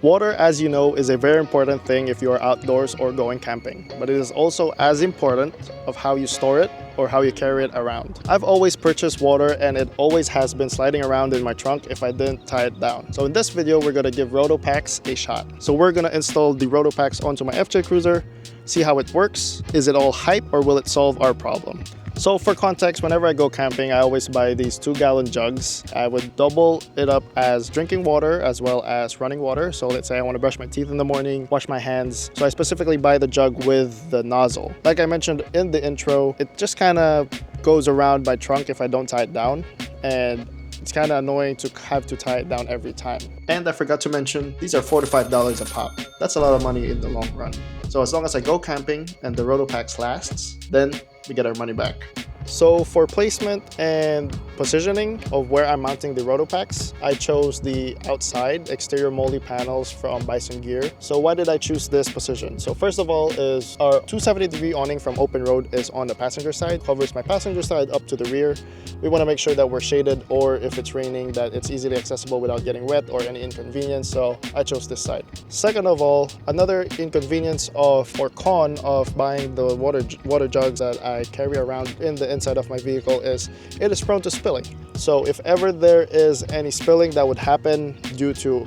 Water, as you know, is a very important thing if you are outdoors or going camping, but it is also as important of how you store it or how you carry it around. I've always purchased water and it always has been sliding around in my trunk if I didn't tie it down. So in this video, we're gonna give RotopaX a shot. So we're gonna install the RotopaX onto my FJ Cruiser, see how it works. Is it all hype or will it solve our problem? So for context, whenever I go camping, I always buy these 2-gallon jugs. I would double it up as drinking water as well as running water. So let's say I want to brush my teeth in the morning, wash my hands. So I specifically buy the jug with the nozzle. Like I mentioned in the intro, it just kind of goes around my trunk if I don't tie it down. And it's kind of annoying to have to tie it down every time. And I forgot to mention, these are $4 to $5 a pop. That's a lot of money in the long run. So as long as I go camping and the RotopaX lasts, then we get our money back. So for placement and positioning of where I'm mounting the RotopaX, I chose the outside exterior MOLLE panels from Bison Gear. So why did I choose this position? So first of all is our 270-degree awning from open road is on the passenger side, covers my passenger side up to the rear. We want to make sure that we're shaded, or if it's raining, that it's easily accessible without getting wet or any inconvenience. So I chose this side. Second of all, another inconvenience or con of buying the water jugs that I carry around in the inside of my vehicle is it is prone to spilling. So if ever there is any spilling that would happen due to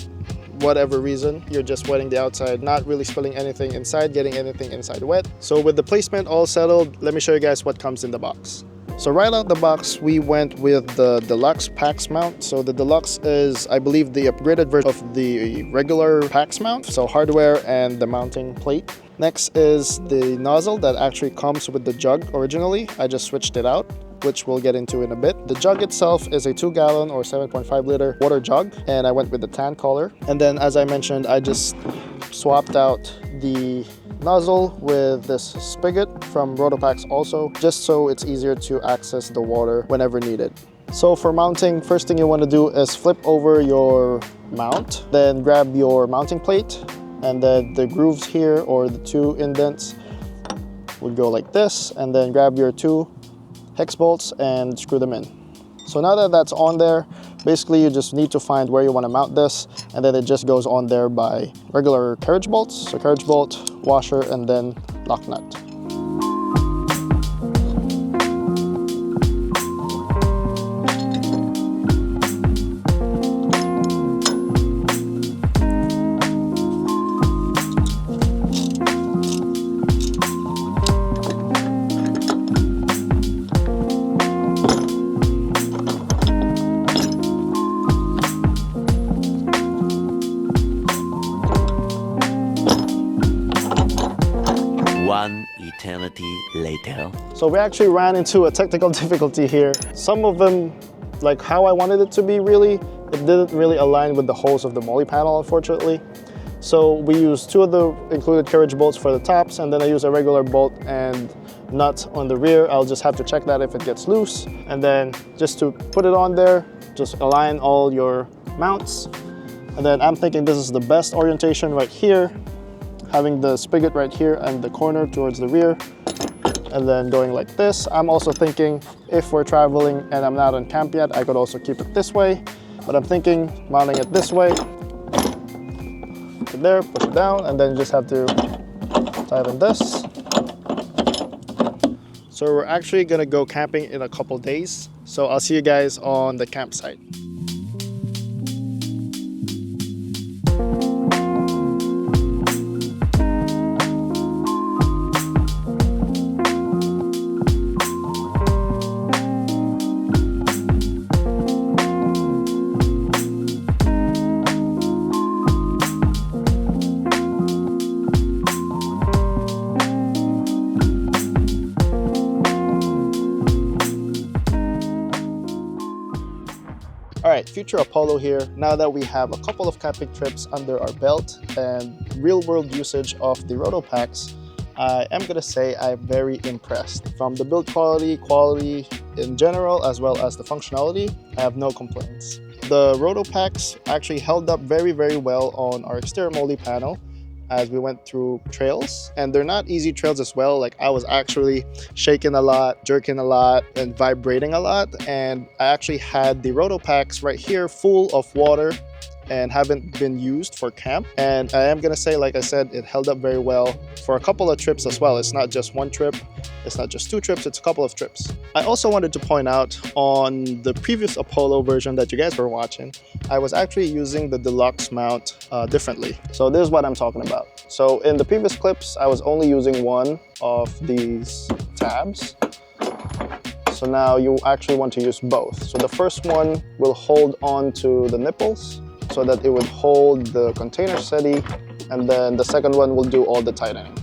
whatever reason, you're just wetting the outside, not really spilling anything inside, getting anything inside wet. So with the placement all settled, let me show you guys what comes in the box. So right out the box, we went with the Deluxe PAX mount. So the Deluxe is, I believe, the upgraded version of the regular PAX mount. So hardware and the mounting plate. Next is the nozzle that actually comes with the jug originally. I just switched it out, which we'll get into in a bit. The jug itself is a 2-gallon or 7.5 liter water jug, and I went with the tan color. And then, as I mentioned, I just swapped out the nozzle with this spigot from RotopaX also, just so it's easier to access the water whenever needed. So for mounting, first thing you want to do is flip over your mount, then grab your mounting plate, and then the grooves here, or the 2 indents, would go like this, and then grab your 2 hex bolts and screw them in. So now that that's on there, basically you just need to find where you want to mount this, and then it just goes on there by regular carriage bolts. So carriage bolt, washer, and then lock nut. One eternity later. So we actually ran into a technical difficulty here. Some of them, like how I wanted it to be really, it didn't really align with the holes of the MOLLE panel, unfortunately. So we used 2 of the included carriage bolts for the tops, and then I use a regular bolt and nut on the rear. I'll just have to check that if it gets loose. And then just to put it on there, just align all your mounts. And then I'm thinking this is the best orientation right here, having the spigot right here and the corner towards the rear, and then going like this. I'm also thinking if we're traveling and I'm not on camp yet, I could also keep it this way, but I'm thinking mounting it this way. Put it there, push it down, and then you just have to tighten this. So we're actually gonna go camping in a couple days. So I'll see you guys on the campsite. All right, future Apollo here. Now that we have a couple of camping trips under our belt and real-world usage of the RotopaX, I am gonna say I'm very impressed. From the build quality in general, as well as the functionality, I have no complaints. The RotopaX actually held up very, very well on our exterior MOLLE panel as we went through trails, and they're not easy trails as well. Like, I was actually shaking a lot, jerking a lot, and vibrating a lot, and I actually had the RotopaX right here full of water and haven't been used for camp. And I am gonna say, like I said, it held up very well for a couple of trips as well. It's not just one trip, it's not just 2 trips, it's a couple of trips. I also wanted to point out on the previous Apollo version that you guys were watching, I was actually using the Deluxe mount differently. So this is what I'm talking about. So in the previous clips, I was only using one of these tabs. So now you actually want to use both. So the first one will hold on to the nipples so that it would hold the container steady, and then the second one will do all the tightening.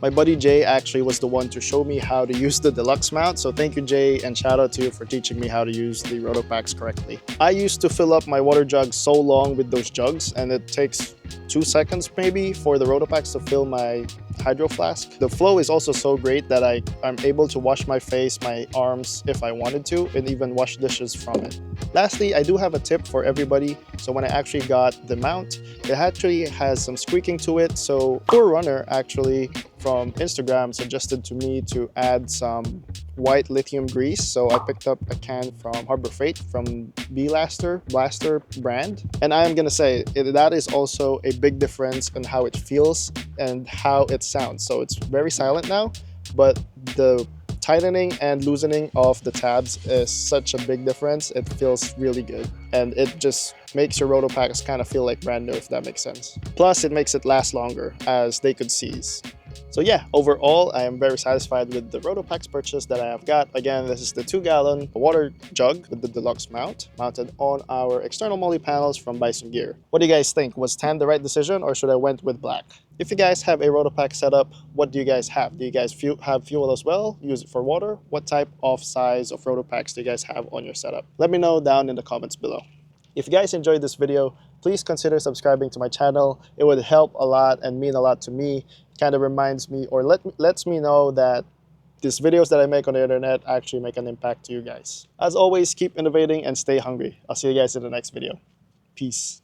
My buddy Jay actually was the one to show me how to use the Deluxe mount, so thank you Jay, and shout out to you for teaching me how to use the RotopaX correctly. I used to fill up my water jug so long with those jugs, and it takes 2 seconds maybe for the RotopaX to fill my hydro flask. The flow is also so great that I'm able to wash my face, my arms if I wanted to, and even wash dishes from it. Lastly, I do have a tip for everybody. So when I actually got the mount, it actually has some squeaking to it. So Poor Runner actually from Instagram suggested to me to add some white lithium grease. So I picked up a can from Harbor Freight from Blaster brand. And I am gonna say that is also a big difference in how it feels and how it sounds. So it's very silent now, but the tightening and loosening of the tabs is such a big difference. It feels really good, and it just makes your RotopaX kind of feel like brand new, if that makes sense. Plus, it makes it last longer, as they could seize. So yeah, overall, I am very satisfied with the RotopaX purchase that I have got. Again, this is the 2-gallon water jug with the Deluxe mount, mounted on our external MOLLE panels from Bison Gear. What do you guys think? Was tan the right decision, or should I went with black? If you guys have a RotopaX setup, what do you guys have? Do you guys have fuel as well? Use it for water? What type of size of RotopaX do you guys have on your setup? Let me know down in the comments below. If you guys enjoyed this video, please consider subscribing to my channel. It would help a lot and mean a lot to me. Kind of reminds me, or lets me know that these videos that I make on the internet actually make an impact to you guys. As always, keep innovating and stay hungry. I'll see you guys in the next video. Peace.